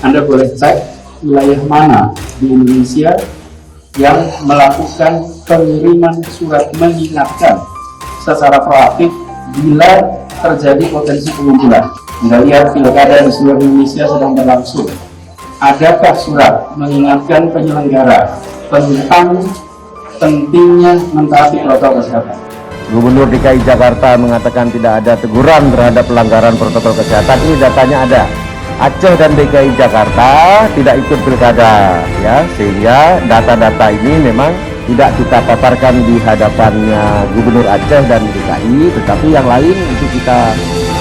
Anda boleh cek wilayah mana di Indonesia yang melakukan pengiriman surat mengingatkan secara proaktif bila terjadi potensi pengumpulan. Anda lihat pilkada di seluruh Indonesia sedang berlangsung. Adakah surat mengingatkan penyelenggara tentang pentingnya mentaati protokol kesehatan? Gubernur DKI Jakarta mengatakan tidak ada teguran terhadap pelanggaran protokol kesehatan. Ini datanya ada. Aceh dan DKI Jakarta tidak ikut pilkada, ya, sehingga data-data ini memang tidak kita paparkan di hadapannya Gubernur Aceh dan DKI, tetapi yang lain itu kita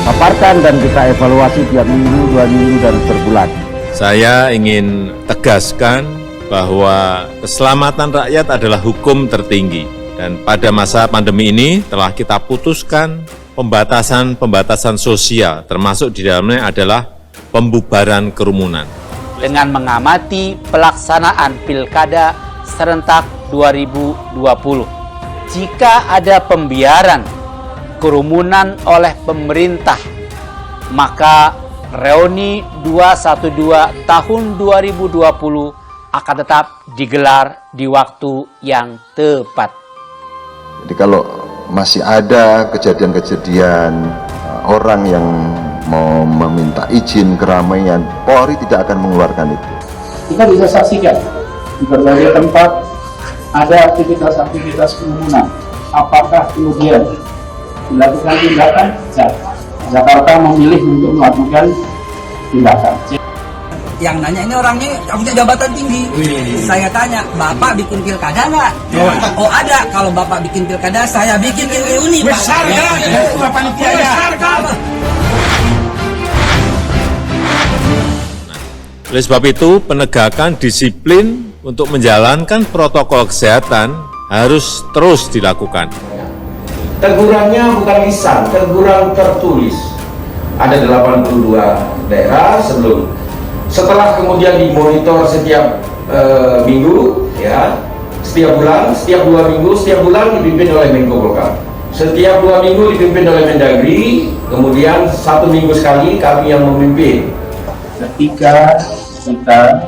paparkan dan kita evaluasi tiap minggu, 2 minggu, dan per bulan. Saya ingin tegaskan bahwa keselamatan rakyat adalah hukum tertinggi, dan pada masa pandemi ini telah kita putuskan pembatasan sosial, termasuk di dalamnya adalah pembubaran kerumunan. Dengan mengamati pelaksanaan Pilkada serentak 2020, jika ada pembiaran kerumunan oleh pemerintah, maka reuni 212 tahun 2020 akan tetap digelar di waktu yang tepat. Jadi kalau masih ada kejadian-kejadian orang yang mau meminta izin keramaian, Polri tidak akan mengeluarkan itu. Kita bisa saksikan di berbagai tempat ada aktivitas kerumunan. Apakah kemudian dilakukan tindakan? Jakarta memilih untuk melakukan tindakan. Yang nanya ini orangnya punya jabatan tinggi. Saya tanya, Bapak bikin pilkada nggak? Oh ada. Kalau Bapak bikin pilkada, saya bikin reuni. Besar kan? Oleh sebab itu, penegakan disiplin untuk menjalankan protokol kesehatan harus terus dilakukan. Tegurannya bukan lisan, teguran tertulis. Ada 82 daerah setelah kemudian dimonitor setiap minggu, ya, setiap bulan, setiap 2 minggu, setiap bulan dipimpin oleh Menko Polhukam. Setiap 2 minggu dipimpin oleh Mendagri, kemudian 1 minggu sekali kami yang memimpin. Ketika kita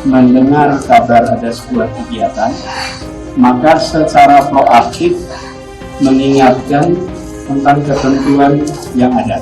mendengar kabar ada sebuah kegiatan, maka secara proaktif mengingatkan tentang ketentuan yang ada.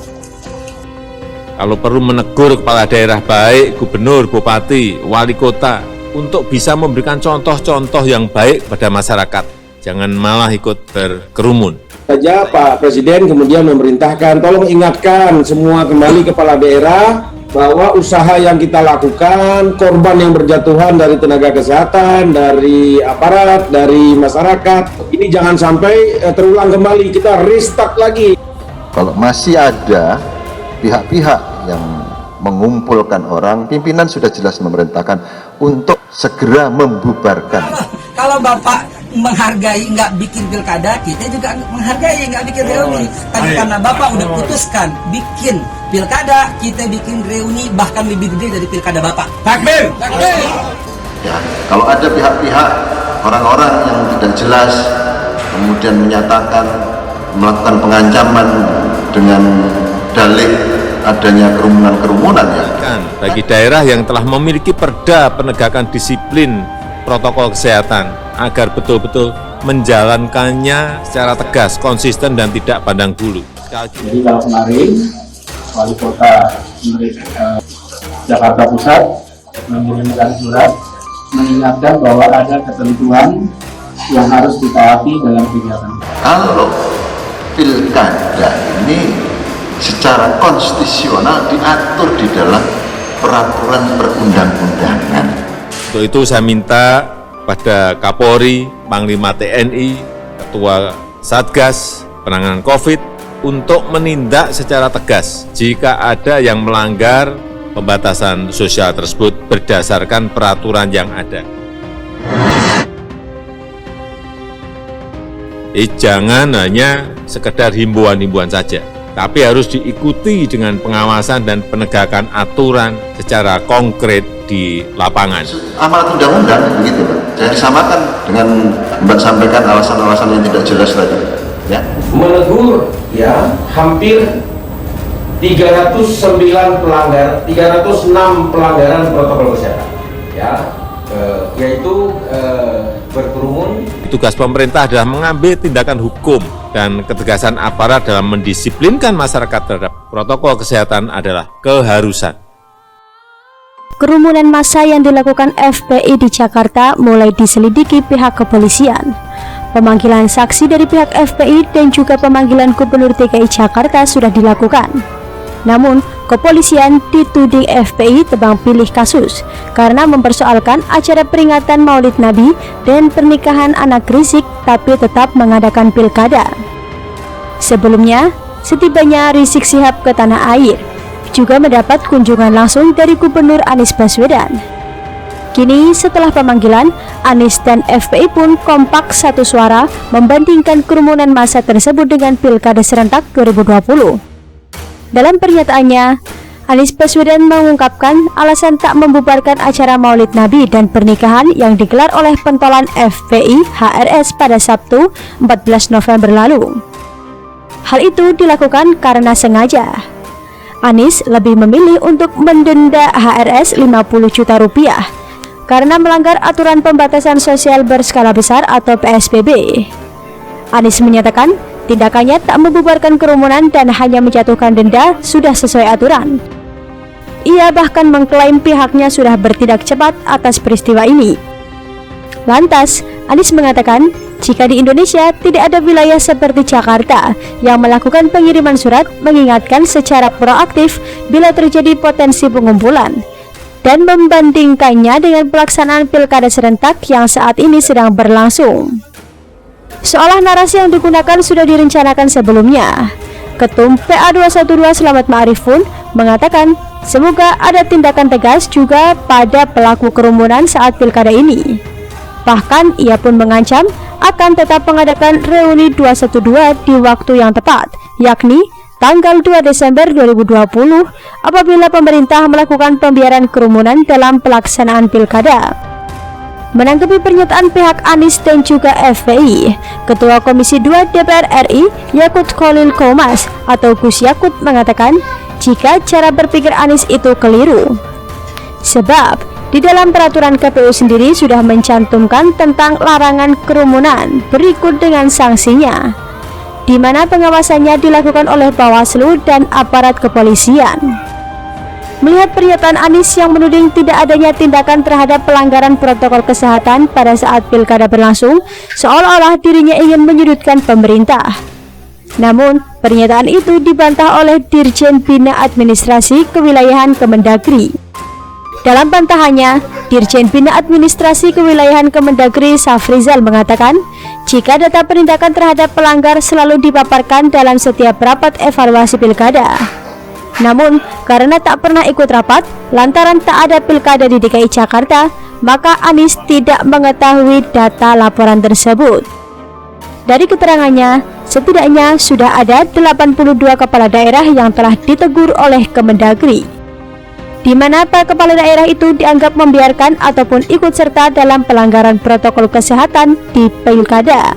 Kalau perlu menegur kepala daerah, baik gubernur, bupati, wali kota, untuk bisa memberikan contoh-contoh yang baik pada masyarakat. Jangan malah ikut berkerumun. Saja Pak Presiden kemudian memerintahkan, tolong ingatkan semua kembali kepala daerah bahwa usaha yang kita lakukan, korban yang berjatuhan dari tenaga kesehatan, dari aparat, dari masyarakat, ini jangan sampai terulang kembali, kita restart lagi. Kalau masih ada pihak-pihak yang mengumpulkan orang, pimpinan sudah jelas memerintahkan untuk segera membubarkan. Kalau Bapak menghargai nggak bikin pilkada, kita juga menghargai nggak bikin reuni. Tapi karena Bapak udah putuskan bikin pilkada, kita bikin reuni bahkan lebih gede dari pilkada Bapak. Takbir! Takbir! Ya, kalau ada pihak-pihak, orang-orang yang tidak jelas, kemudian menyatakan, melakukan pengancaman dengan dalih adanya kerumunan-kerumunan, ya. Bagi daerah yang telah memiliki perda penegakan disiplin protokol kesehatan, agar betul-betul menjalankannya secara tegas, konsisten, dan tidak pandang bulu. Jadi kalau kemarin Wali Kota Jakarta Pusat mengirimkan surat mengingatkan bahwa ada ketentuan yang harus ditaati dalam kegiatan. Kalau pilkada ini secara konstitusional diatur di dalam peraturan perundang-undangan. Untuk itu saya minta pada Kapolri, Panglima TNI, Ketua Satgas Penanganan COVID untuk menindak secara tegas jika ada yang melanggar pembatasan sosial tersebut berdasarkan peraturan yang ada. Jangan hanya sekedar himbauan-himbauan saja, tapi harus diikuti dengan pengawasan dan penegakan aturan secara konkret di lapangan. Amanat undang-undang begitu, Pak. Jangan disamakan dengan Mbak sampaikan alasan-alasan yang tidak jelas tadi, ya. Menegur, ya, hampir 306 pelanggaran protokol kesehatan, ya, yaitu berkerumun. Tugas pemerintah adalah mengambil tindakan hukum dan ketegasan aparat dalam mendisiplinkan masyarakat terhadap protokol kesehatan adalah keharusan. Kerumunan massa yang dilakukan FPI di Jakarta mulai diselidiki pihak kepolisian. Pemanggilan saksi dari pihak FPI dan juga pemanggilan Gubernur DKI Jakarta sudah dilakukan. Namun, kepolisian dituding FPI tebang pilih kasus karena mempersoalkan acara peringatan Maulid Nabi dan pernikahan anak Rizik tapi tetap mengadakan pilkada. Sebelumnya, setibanya Rizik Syihab ke tanah air, juga mendapat kunjungan langsung dari Gubernur Anies Baswedan. Kini setelah pemanggilan, Anies dan FPI pun kompak satu suara membandingkan kerumunan massa tersebut dengan pilkada serentak 2020. Dalam pernyataannya, Anies Baswedan mengungkapkan alasan tak membubarkan acara Maulid Nabi dan pernikahan yang digelar oleh pentolan FPI HRS pada Sabtu 14 November lalu. Hal itu dilakukan karena sengaja. Anies lebih memilih untuk mendenda HRS 50 juta rupiah karena melanggar aturan pembatasan sosial berskala besar atau PSBB. Anies menyatakan tindakannya tak membubarkan kerumunan dan hanya menjatuhkan denda sudah sesuai aturan. Ia bahkan mengklaim pihaknya sudah bertindak cepat atas peristiwa ini. Lantas, Anies mengatakan jika di Indonesia tidak ada wilayah seperti Jakarta yang melakukan pengiriman surat mengingatkan secara proaktif bila terjadi potensi pengumpulan dan membandingkannya dengan pelaksanaan pilkada serentak yang saat ini sedang berlangsung. Seolah narasi yang digunakan sudah direncanakan sebelumnya. Ketum PA212 Slamet Ma'arif pun mengatakan semoga ada tindakan tegas juga pada pelaku kerumunan saat pilkada ini. Bahkan ia pun mengancam akan tetap mengadakan reuni 212 di waktu yang tepat, yakni tanggal 2 Desember 2020 apabila pemerintah melakukan pembiaran kerumunan dalam pelaksanaan pilkada. Menanggapi pernyataan pihak Anies dan juga FPI, Ketua Komisi 2 DPR RI Yakut Khalil Qomas atau Gus Yakut mengatakan jika cara berpikir Anies itu keliru. Sebab di dalam peraturan KPU sendiri sudah mencantumkan tentang larangan kerumunan berikut dengan sanksinya, di mana pengawasannya dilakukan oleh Bawaslu dan aparat kepolisian. Melihat pernyataan Anies yang menuding tidak adanya tindakan terhadap pelanggaran protokol kesehatan pada saat pilkada berlangsung, seolah-olah dirinya ingin menyudutkan pemerintah. Namun, pernyataan itu dibantah oleh Dirjen Bina Administrasi Kewilayahan Kemendagri. Dalam bantahannya, Dirjen Bina Administrasi Kewilayahan Kemendagri Safrizal mengatakan, jika data penindakan terhadap pelanggar selalu dipaparkan dalam setiap rapat evaluasi pilkada. Namun, karena tak pernah ikut rapat, lantaran tak ada pilkada di DKI Jakarta, maka Anies tidak mengetahui data laporan tersebut. Dari keterangannya, setidaknya sudah ada 82 kepala daerah yang telah ditegur oleh Kemendagri, di mana para kepala daerah itu dianggap membiarkan ataupun ikut serta dalam pelanggaran protokol kesehatan di pilkada.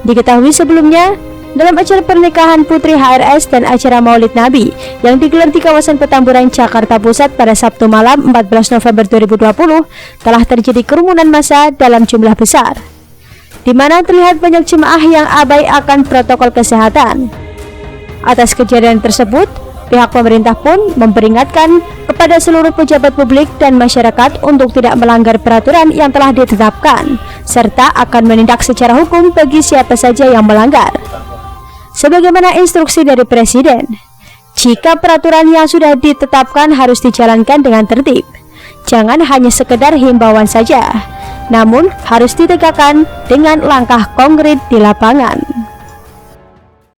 Diketahui sebelumnya, dalam acara pernikahan Putri HRS dan acara Maulid Nabi yang digelar di kawasan Petamburan, Jakarta Pusat pada Sabtu malam 14 November 2020 telah terjadi kerumunan massa dalam jumlah besar, di mana terlihat banyak jemaah yang abai akan protokol kesehatan. Atas kejadian tersebut, pihak pemerintah pun memperingatkan kepada seluruh pejabat publik dan masyarakat untuk tidak melanggar peraturan yang telah ditetapkan, serta akan menindak secara hukum bagi siapa saja yang melanggar. Sebagaimana instruksi dari Presiden, jika peraturan yang sudah ditetapkan harus dijalankan dengan tertib. Jangan hanya sekedar himbauan saja, namun harus ditegakkan dengan langkah konkret di lapangan.